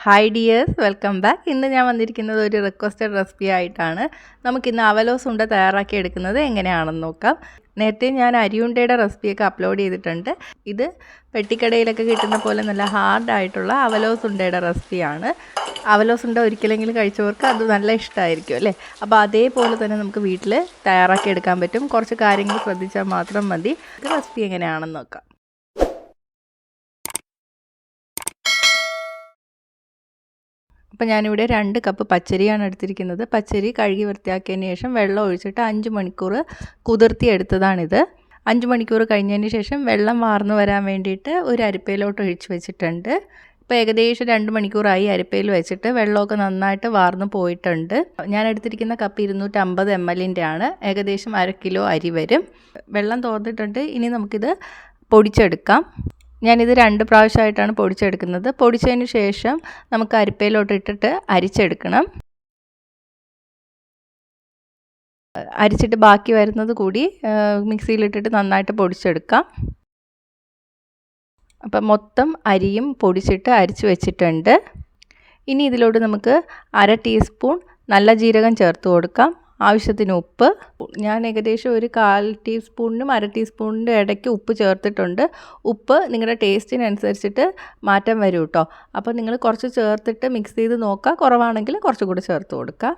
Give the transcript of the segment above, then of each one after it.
Hi dears, welcome back. ഇന്ന് ഞാൻ വന്നിരിക്കുന്നത് ഒരു റിക്വസ്റ്റഡ് റെസിപ്പി ആയിട്ടാണ്. നമുക്കിന്ന് അവലോസ് ഉണ്ട തയ്യാറാക്കി എടുക്കുന്നത് എങ്ങനെയാണെന്ന് നോക്കാം. നേരത്തെ ഞാൻ അരിയുണ്ടയുടെ റെസിപ്പിയൊക്കെ അപ്ലോഡ് ചെയ്തിട്ടുണ്ട്. ഇത് പെട്ടിക്കടയിലൊക്കെ കിട്ടുന്ന പോലെ നല്ല ഹാർഡായിട്ടുള്ള അവലോസ് ഉണ്ടയുടെ റെസിപ്പിയാണ്. അവലോസ് ഉണ്ട ഒരിക്കലെങ്കിലും കഴിച്ചവർക്ക് അത് നല്ല ഇഷ്ടമായിരിക്കും അല്ലേ. അപ്പോൾ അതേപോലെ തന്നെ നമുക്ക് വീട്ടിൽ തയ്യാറാക്കി എടുക്കാൻ പറ്റും. കുറച്ച് കാര്യങ്ങൾ ശ്രദ്ധിച്ചാൽ മാത്രം മതി. റെസിപ്പി എങ്ങനെയാണെന്ന് നോക്കാം. അപ്പോൾ ഞാനിവിടെ 2 കപ്പ് പച്ചരിയാണ് എടുത്തിരിക്കുന്നത്. പച്ചരി കഴുകി വൃത്തിയാക്കിയതിന് ശേഷം വെള്ളം ഒഴിച്ചിട്ട് 5 മണിക്കൂർ കുതിർത്തി എടുത്തതാണിത്. 5 മണിക്കൂർ കഴിഞ്ഞതിന് ശേഷം വെള്ളം വാർന്നു വരാൻ വേണ്ടിയിട്ട് ഒരു അരിപ്പയിലോട്ട് ഒഴിച്ച് വെച്ചിട്ടുണ്ട്. ഇപ്പോൾ ഏകദേശം 2 മണിക്കൂറായി അരിപ്പയിൽ വെച്ചിട്ട്. വെള്ളമൊക്കെ നന്നായിട്ട് വാർന്നു പോയിട്ടുണ്ട്. ഞാൻ എടുത്തിരിക്കുന്ന കപ്പ് 250 ml ആണ്. ഏകദേശം 1/2 കിലോ അരി വരും. വെള്ളം തോർന്നിട്ടുണ്ട്. ഇനി നമുക്കിത് പൊടിച്ചെടുക്കാം. ഞാനിത് 2 പ്രാവശ്യമായിട്ടാണ് പൊടിച്ചെടുക്കുന്നത്. പൊടിച്ചതിന് ശേഷം നമുക്ക് അരിപ്പയിലോട്ട് ഇട്ടിട്ട് അരിച്ചെടുക്കണം. അരിച്ചിട്ട് ബാക്കി വരുന്നത് കൂടി മിക്സിയിലിട്ടിട്ട് നന്നായിട്ട് പൊടിച്ചെടുക്കാം. അപ്പം മൊത്തം അരിയും പൊടിച്ചിട്ട് അരിച്ച് വെച്ചിട്ടുണ്ട്. ഇനി ഇതിലോട്ട് നമുക്ക് 1/2 ടീസ്പൂൺ നല്ല ജീരകം ചേർത്ത് കൊടുക്കാം. ആവശ്യത്തിന് ഉപ്പ്. ഞാൻ ഏകദേശം ഒരു 1/4 ടീസ്പൂണിനും 1/2 ടീസ്പൂണിൻ്റെ ഇടയ്ക്ക് ഉപ്പ് ചേർത്തിട്ടുണ്ട്. ഉപ്പ് നിങ്ങളുടെ ടേസ്റ്റിനനുസരിച്ചിട്ട് മാറ്റം വരും കേട്ടോ. അപ്പോൾ നിങ്ങൾ കുറച്ച് ചേർത്തിട്ട് മിക്സ് ചെയ്ത് നോക്കുക. കുറവാണെങ്കിൽ കുറച്ചും കൂടി ചേർത്ത് കൊടുക്കുക.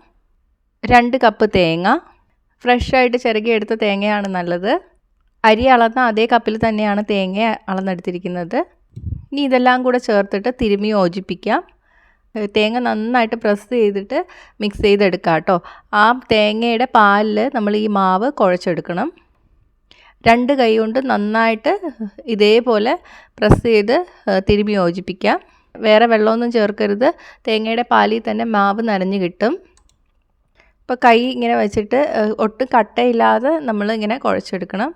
2 കപ്പ് തേങ്ങ. ഫ്രഷായിട്ട് ചിരകിയെടുത്ത തേങ്ങയാണ് നല്ലത്. അരി അളന്ന അതേ കപ്പിൽ തന്നെയാണ് തേങ്ങ അളന്നെടുത്തിരിക്കുന്നത്. ഇനി ഇതെല്ലാം കൂടെ ചേർത്തിട്ട് തിരുമ്മി യോജിപ്പിക്കാം. തേങ്ങ നന്നായിട്ട് പ്രസ് ചെയ്തിട്ട് മിക്സ് ചെയ്തെടുക്കാം കേട്ടോ. ആ തേങ്ങയുടെ പാലിൽ നമ്മൾ ഈ മാവ് കുഴച്ചെടുക്കണം. 2 കൈ കൊണ്ട് നന്നായിട്ട് ഇതേപോലെ പ്രസ് ചെയ്ത് തിരുമ്മി യോജിപ്പിക്കാം. വേറെ വെള്ളമൊന്നും ചേർക്കരുത്. തേങ്ങയുടെ പാലിൽ തന്നെ മാവ് നനഞ്ഞ് കിട്ടും. ഇപ്പോൾ കൈ ഇങ്ങനെ വെച്ചിട്ട് ഒട്ടും കട്ടയില്ലാതെ നമ്മളിങ്ങനെ കുഴച്ചെടുക്കണം.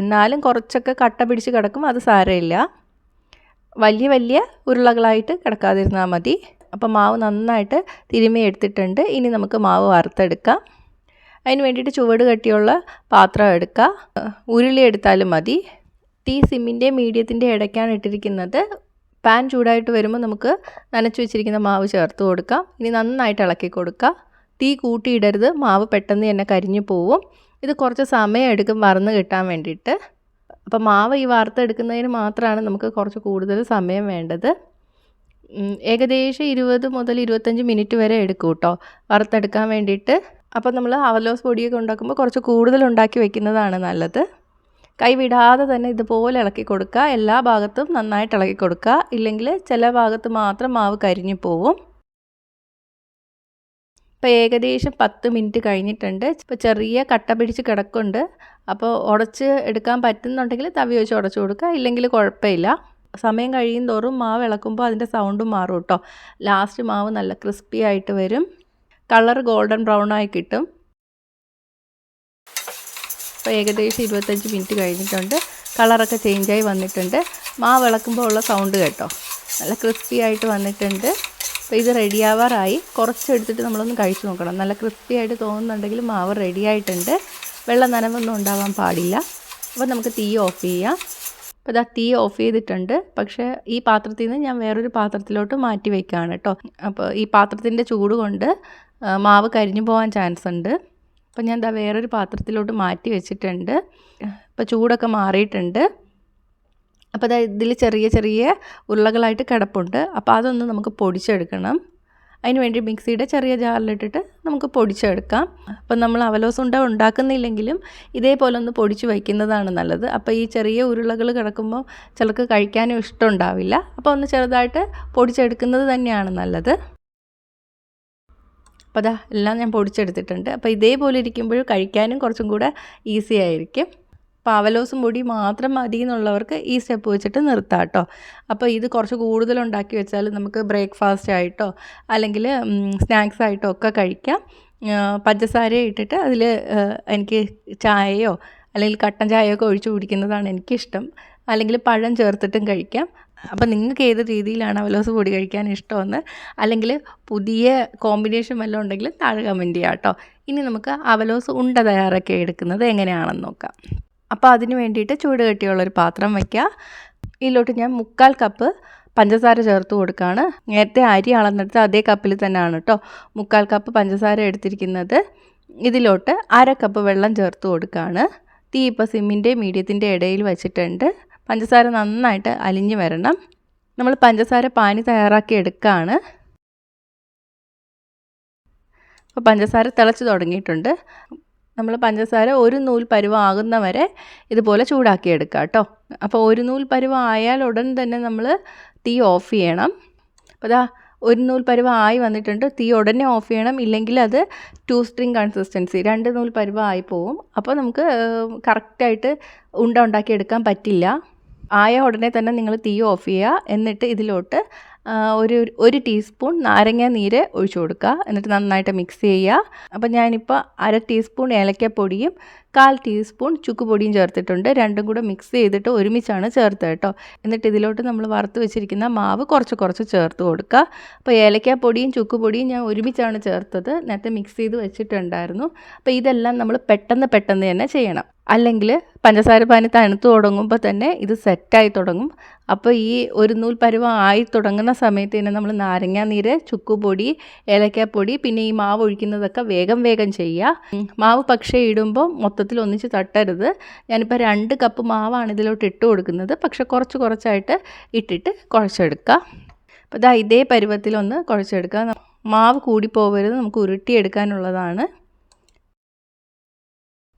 എന്നാലും കുറച്ചൊക്കെ കട്ട പിടിച്ച് കിടക്കും, അത് സാരമില്ല. വലിയ ഉരുളകളായിട്ട് കിടക്കാതിരുന്നാൽ മതി. അപ്പോൾ മാവ് നന്നായിട്ട് തിരുമ്മി എടുത്തിട്ടുണ്ട്. ഇനി നമുക്ക് മാവ് വറുത്തെടുക്കാം. അതിന് വേണ്ടിയിട്ട് ചുവട് കട്ടിയുള്ള പാത്രം എടുക്കുക. ഉരുളി എടുത്താലും മതി. തീ സിമ്മിൻ്റെ മീഡിയത്തിൻ്റെ ഇടയ്ക്കാണ് ഇട്ടിരിക്കുന്നത്. പാൻ ചൂടായിട്ട് വരുമ്പോൾ നമുക്ക് നനച്ച് വെച്ചിരിക്കുന്ന മാവ് ചേർത്ത് കൊടുക്കാം. ഇനി നന്നായിട്ട് ഇളക്കി കൊടുക്കുക. തീ കൂട്ടിയിടരുത്, മാവ് പെട്ടെന്ന് തന്നെ കരിഞ്ഞു പോവും. ഇത് കുറച്ച് സമയം എടുക്കും വറന്ന് കിട്ടാൻ വേണ്ടിയിട്ട്. അപ്പോൾ മാവ് ഈ വറുത്തെടുക്കുന്നതിന് മാത്രമാണ് നമുക്ക് കുറച്ച് കൂടുതൽ സമയം വേണ്ടത്. ഏകദേശം 20 മുതൽ 25 മിനിറ്റ് വരെ എടുക്കും കേട്ടോ വറുത്തെടുക്കാൻ വേണ്ടിയിട്ട്. അപ്പോൾ നമ്മൾ അവലോസ് പൊടിയൊക്കെ ഉണ്ടാക്കുമ്പോൾ കുറച്ച് കൂടുതൽ ഉണ്ടാക്കി വെക്കുന്നതാണ് നല്ലത്. കൈ വിടാതെ തന്നെ ഇതുപോലെ ഇളക്കി കൊടുക്കുക. എല്ലാ ഭാഗത്തും നന്നായിട്ട് ഇളക്കി കൊടുക്കുക. ഇല്ലെങ്കിൽ ചില ഭാഗത്ത് മാത്രം മാവ് കരിഞ്ഞു പോവും. ഇപ്പോൾ ഏകദേശം 10 മിനിറ്റ് കഴിഞ്ഞിട്ടുണ്ട്. ഇപ്പോൾ ചെറിയ കട്ട പിടിച്ച് കിടക്കുന്നുണ്ട്. അപ്പോൾ ഉടച്ച് എടുക്കാൻ പറ്റുന്നുണ്ടെങ്കിൽ തവി വെച്ച് ഉടച്ചു കൊടുക്കുക, ഇല്ലെങ്കിൽ കുഴപ്പമില്ല. സമയം കഴിയും തോറും മാവ് ഇളക്കുമ്പോൾ അതിൻ്റെ സൗണ്ടും മാറും കേട്ടോ. ലാസ്റ്റ് മാവ് നല്ല ക്രിസ്പി ആയിട്ട് വരും. കളർ ഗോൾഡൻ ബ്രൗൺ ആയി കിട്ടും. ഇപ്പോൾ ഏകദേശം 25 മിനിറ്റ് കഴിഞ്ഞിട്ടുണ്ട്. കളറൊക്കെ ചേഞ്ചായി വന്നിട്ടുണ്ട്. മാവ് ഇളക്കുമ്പോൾ ഉള്ള സൗണ്ട് കേട്ടോ. നല്ല ക്രിസ്പി ആയിട്ട് വന്നിട്ടുണ്ട്. അപ്പോൾ ഇത് റെഡിയാവാറായി. കുറച്ചെടുത്തിട്ട് നമ്മളൊന്ന് കഴിച്ച് നോക്കണം. നല്ല ക്രിസ്പി ആയിട്ട് തോന്നുന്നുണ്ടെങ്കിൽ മാവ് റെഡി ആയിട്ടുണ്ട്. വെള്ളം നനവൊന്നും ഉണ്ടാവാൻ പാടില്ല. അപ്പോൾ നമുക്ക് തീ ഓഫ് ചെയ്യാം. അപ്പോൾ ഇതാ തീ ഓഫ് ചെയ്തിട്ടുണ്ട്. പക്ഷേ ഈ പാത്രത്തിൽ നിന്ന് ഞാൻ വേറൊരു പാത്രത്തിലോട്ട് മാറ്റി വയ്ക്കുകയാണ് കേട്ടോ. അപ്പോൾ ഈ പാത്രത്തിൻ്റെ ചൂട് കൊണ്ട് മാവ് കരിഞ്ഞു പോകാൻ ചാൻസ് ഉണ്ട്. അപ്പോൾ ഞാൻ ഇതാ വേറൊരു പാത്രത്തിലോട്ട് മാറ്റി വെച്ചിട്ടുണ്ട്. ഇപ്പോൾ ചൂടൊക്കെ മാറിയിട്ടുണ്ട്. അപ്പോൾ ഇതിൽ ചെറിയ ഉരുളകളായിട്ട് കിടപ്പുണ്ട്. അപ്പോൾ അതൊന്ന് നമുക്ക് പൊടിച്ചെടുക്കണം. അതിന് വേണ്ടി മിക്സിയുടെ ചെറിയ ജാറിലിട്ടിട്ട് നമുക്ക് പൊടിച്ചെടുക്കാം. അപ്പം നമ്മൾ അവലോസ് ഉണ്ട ഉണ്ടാക്കുന്നില്ലെങ്കിലും ഇതേപോലെ ഒന്ന് പൊടിച്ച് വയ്ക്കുന്നതാണ് നല്ലത്. അപ്പോൾ ഈ ചെറിയ ഉരുളകൾ കിടക്കുമ്പോൾ ചിലർക്ക് കഴിക്കാനും ഇഷ്ടമുണ്ടാവില്ല. അപ്പോൾ ഒന്ന് ചെറുതായിട്ട് പൊടിച്ചെടുക്കുന്നത് തന്നെയാണ് നല്ലത്. അപ്പോൾ അതാ എല്ലാം ഞാൻ പൊടിച്ചെടുത്തിട്ടുണ്ട്. അപ്പോൾ ഇതേപോലെ ഇരിക്കുമ്പോൾ കഴിക്കാനും കുറച്ചും കൂടെ ഈസി ആയിരിക്കും. അപ്പോൾ അവലോസും പൊടി മാത്രം മതി എന്നുള്ളവർക്ക് ഈ സ്റ്റെപ്പ് വെച്ചിട്ട് നിർത്താം കേട്ടോ. അപ്പോൾ ഇത് കുറച്ച് കൂടുതൽ ഉണ്ടാക്കി വെച്ചാൽ നമുക്ക് ബ്രേക്ക്ഫാസ്റ്റ് ആയിട്ടോ അല്ലെങ്കിൽ സ്നാക്സ് ആയിട്ടോ ഒക്കെ കഴിക്കാം. പഞ്ചസാര ഇട്ടിട്ട് അതിൽ എനിക്ക് ചായയോ അല്ലെങ്കിൽ കട്ടൻ ചായയൊക്കെ ഒഴിച്ച് കുടിക്കുന്നതാണ് എനിക്കിഷ്ടം. അല്ലെങ്കിൽ പഴം ചേർത്തിട്ടും കഴിക്കാം. അപ്പോൾ നിങ്ങൾക്ക് ഏത് രീതിയിലാണ് അവലോസ് പൊടി കഴിക്കാൻ ഇഷ്ടമെന്ന്, അല്ലെങ്കിൽ പുതിയ കോമ്പിനേഷൻ വല്ലതും ഉണ്ടെങ്കിൽ താഴെ കമൻറ്റ് ചെയ്യാം കേട്ടോ. ഇനി നമുക്ക് അവലോസ് ഉണ്ട തയ്യാറാക്കി എടുക്കുന്നത് എങ്ങനെയാണെന്ന് നോക്കാം. അപ്പോൾ അതിന് വേണ്ടിയിട്ട് ചൂട് കട്ടിയുള്ളൊരു പാത്രം വയ്ക്കുക. ഇതിലോട്ട് ഞാൻ 3/4 കപ്പ് പഞ്ചസാര ചേർത്ത് കൊടുക്കുകയാണ്. നേരത്തെ അരി അളന്നെടുത്ത് അതേ കപ്പിൽ തന്നെയാണ് കേട്ടോ 3/4 കപ്പ് പഞ്ചസാര എടുത്തിരിക്കുന്നത്. ഇതിലോട്ട് 1/2 കപ്പ് വെള്ളം ചേർത്ത് കൊടുക്കുകയാണ്. തീ ഇപ്പോൾ സിമ്മിൻ്റെ മീഡിയത്തിൻ്റെ ഇടയിൽ വെച്ചിട്ടുണ്ട്. പഞ്ചസാര നന്നായിട്ട് അലിഞ്ഞ് വരണം. നമ്മൾ പഞ്ചസാര പാനി തയ്യാറാക്കി എടുക്കുകയാണ്. അപ്പോൾ പഞ്ചസാര തിളച്ച് തുടങ്ങിയിട്ടുണ്ട്. നമ്മൾ പഞ്ചസാര ഒരു നൂൽ പരുവം ആകുന്ന വരെ ഇതുപോലെ ചൂടാക്കി എടുക്കുക കേട്ടോ. അപ്പോൾ ഒരു നൂൽ പരുവം ആയാൽ ഉടൻ തന്നെ നമ്മൾ തീ ഓഫ് ചെയ്യണം. അപ്പോൾ അതാ ഒരു നൂൽ പരുവം ആയി വന്നിട്ടുണ്ട്. തീ ഉടനെ ഓഫ് ചെയ്യണം, ഇല്ലെങ്കിൽ അത് 2 സ്ട്രിങ് കൺസിസ്റ്റൻസി 2 നൂൽ പരുവം ആയി പോവും. അപ്പോൾ നമുക്ക് കറക്റ്റായിട്ട് ഉണ്ടാക്കി എടുക്കാൻ പറ്റില്ല. ആയ ഉടനെ തന്നെ നിങ്ങൾ തീ ഓഫ് ചെയ്യുക. എന്നിട്ട് ഇതിലോട്ട് ഒരു ടീസ്പൂൺ നാരങ്ങ നീര് ഒഴിച്ചു കൊടുക്കുക. എന്നിട്ട് നന്നായിട്ട് മിക്സ് ചെയ്യുക. അപ്പോൾ ഞാനിപ്പോൾ 1/2 ടീസ്പൂൺ ഏലക്കപ്പൊടിയും 1/4 ടീസ്പൂൺ ചുക്കുപൊടിയും ചേർത്തിട്ടുണ്ട്. രണ്ടും കൂടെ മിക്സ് ചെയ്തിട്ട് ഒരുമിച്ചാണ് ചേർത്തത് കേട്ടോ. എന്നിട്ട് ഇതിലോട്ട് നമ്മൾ വറുത്ത് വെച്ചിരിക്കുന്ന മാവ് കുറച്ച് ചേർത്ത് കൊടുക്കുക. അപ്പോൾ ഏലക്കപ്പൊടിയും ചുക്കുപൊടിയും ഞാൻ ഒരുമിച്ചാണ് ചേർത്തത്. നേരത്തെ മിക്സ് ചെയ്ത് വെച്ചിട്ടുണ്ടായിരുന്നു. അപ്പോൾ ഇതെല്ലാം നമ്മൾ പെട്ടെന്ന് തന്നെ ചെയ്യണം. അല്ലെങ്കിൽ പഞ്ചസാര പാനി തണുത്ത് തുടങ്ങുമ്പോൾ തന്നെ ഇത് സെറ്റായി തുടങ്ങും. അപ്പോൾ ഈ ഒരു നൂൽ പരുവം ആയി തുടങ്ങുന്ന സമയത്ത് തന്നെ നമ്മൾ നാരങ്ങ നീര്, ചുക്കുപൊടി, ഏലക്കാപ്പൊടി, പിന്നെ ഈ മാവ് ഒഴിക്കുന്നതൊക്കെ വേഗം ചെയ്യുക. മാവ് പക്ഷേ ഇടുമ്പോൾ മൊത്തത്തിൽ ഒന്നിച്ച് തട്ടരുത്. ഞാനിപ്പോൾ 2 കപ്പ് മാവാണ് ഇതിലോട്ട് ഇട്ട് കൊടുക്കുന്നത്. പക്ഷെ കുറച്ചായിട്ട് ഇട്ടിട്ട് കുഴച്ചെടുക്കുക. അപ്പോൾ ഇതാ ഇതേ പരുവത്തിലൊന്ന് കുഴച്ചെടുക്കുക. മാവ് കൂടിപ്പോകരുത്, നമുക്ക് ഉരുട്ടിയെടുക്കാനുള്ളതാണ്.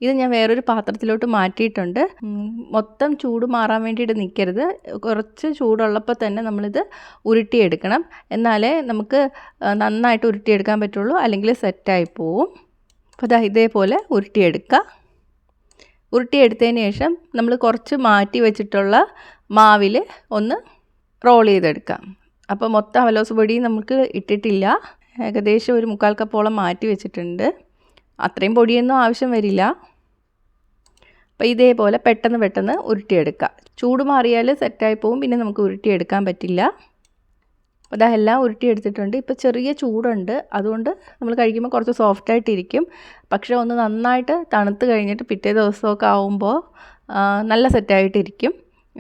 ഇത് ഞാൻ വേറൊരു പാത്രത്തിലോട്ട് മാറ്റിയിട്ടുണ്ട്. മൊത്തം ചൂട് മാറാൻ വേണ്ടിയിട്ട് നിൽക്കരുത്. കുറച്ച് ചൂടുള്ളപ്പോൾ തന്നെ നമ്മളിത് ഉരുട്ടിയെടുക്കണം. എന്നാലേ നമുക്ക് നന്നായിട്ട് ഉരുട്ടിയെടുക്കാൻ പറ്റുള്ളൂ, അല്ലെങ്കിൽ സെറ്റായി പോവും. അപ്പോൾ ദാ ഇതേപോലെ ഉരുട്ടിയെടുക്കുക. ഉരുട്ടിയെടുത്തതിന് ശേഷം നമ്മൾ കുറച്ച് മാറ്റി വെച്ചിട്ടുള്ള മാവിൽ ഒന്ന് റോൾ ചെയ്തെടുക്കാം. അപ്പോൾ മൊത്തം അവലോസ് പൊടി നമുക്ക് ഇട്ടിട്ടില്ല. ഏകദേശം ഒരു 3/4 കപ്പോളം മാറ്റി വെച്ചിട്ടുണ്ട്. അത്രയും പൊടിയൊന്നും ആവശ്യം വരില്ല. അപ്പോൾ ഇതേപോലെ പെട്ടെന്ന് ഉരുട്ടിയെടുക്കുക. ചൂട് മാറിയാൽ സെറ്റായി പോവും, പിന്നെ നമുക്ക് ഉരുട്ടിയെടുക്കാൻ പറ്റില്ല. അപ്പോൾ അതെല്ലാം ഉരുട്ടിയെടുത്തിട്ടുണ്ട്. ഇപ്പോൾ ചെറിയ ചൂടുണ്ട്, അതുകൊണ്ട് നമ്മൾ കഴിക്കുമ്പോൾ കുറച്ച് സോഫ്റ്റായിട്ടിരിക്കും. പക്ഷേ ഒന്ന് നന്നായിട്ട് തണുത്ത് കഴിഞ്ഞിട്ട് പിറ്റേ ദിവസമൊക്കെ ആവുമ്പോൾ നല്ല സെറ്റായിട്ടിരിക്കും.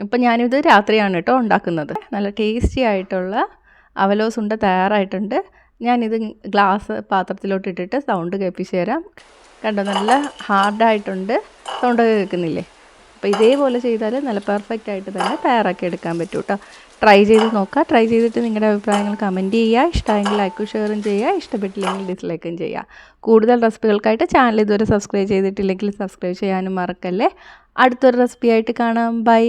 ഇപ്പം ഞാനിത് രാത്രിയാണ് കേട്ടോ ഉണ്ടാക്കുന്നത്. നല്ല ടേസ്റ്റി ആയിട്ടുള്ള അവലോസ് ഉണ്ട തയ്യാറായിട്ടുണ്ട്. ഞാനിത് ഗ്ലാസ് പാത്രത്തിലോട്ട് ഇട്ടിട്ട് സൗണ്ട് കേൾപ്പിച്ച് തരാം. കണ്ടോ, നല്ല ഹാർഡായിട്ടുണ്ട്. സൗണ്ടൊക്കെ കേൾക്കുന്നില്ലേ? അപ്പോൾ ഇതേപോലെ ചെയ്താൽ നല്ല പെർഫെക്റ്റ് ആയിട്ട് തന്നെ തയ്യാറാക്കി എടുക്കാൻ പറ്റും കേട്ടോ. ട്രൈ ചെയ്ത് നോക്കുക. ട്രൈ ചെയ്തിട്ട് നിങ്ങളുടെ അഭിപ്രായങ്ങൾ കമൻറ്റ് ചെയ്യുക. ഇഷ്ടമെങ്കിൽ ലൈക്കും ഷെയറും ചെയ്യുക. ഇഷ്ടപ്പെട്ടില്ലെങ്കിൽ ഡിസ്ലൈക്കും ചെയ്യുക. കൂടുതൽ റെസിപ്പികൾക്കായിട്ട് ചാനൽ ഇതുവരെ സബ്സ്ക്രൈബ് ചെയ്തിട്ടില്ലെങ്കിൽ സബ്സ്ക്രൈബ് ചെയ്യാനും മറക്കല്ലേ. അടുത്തൊരു റെസിപ്പി ആയിട്ട് കാണാം. ബൈ.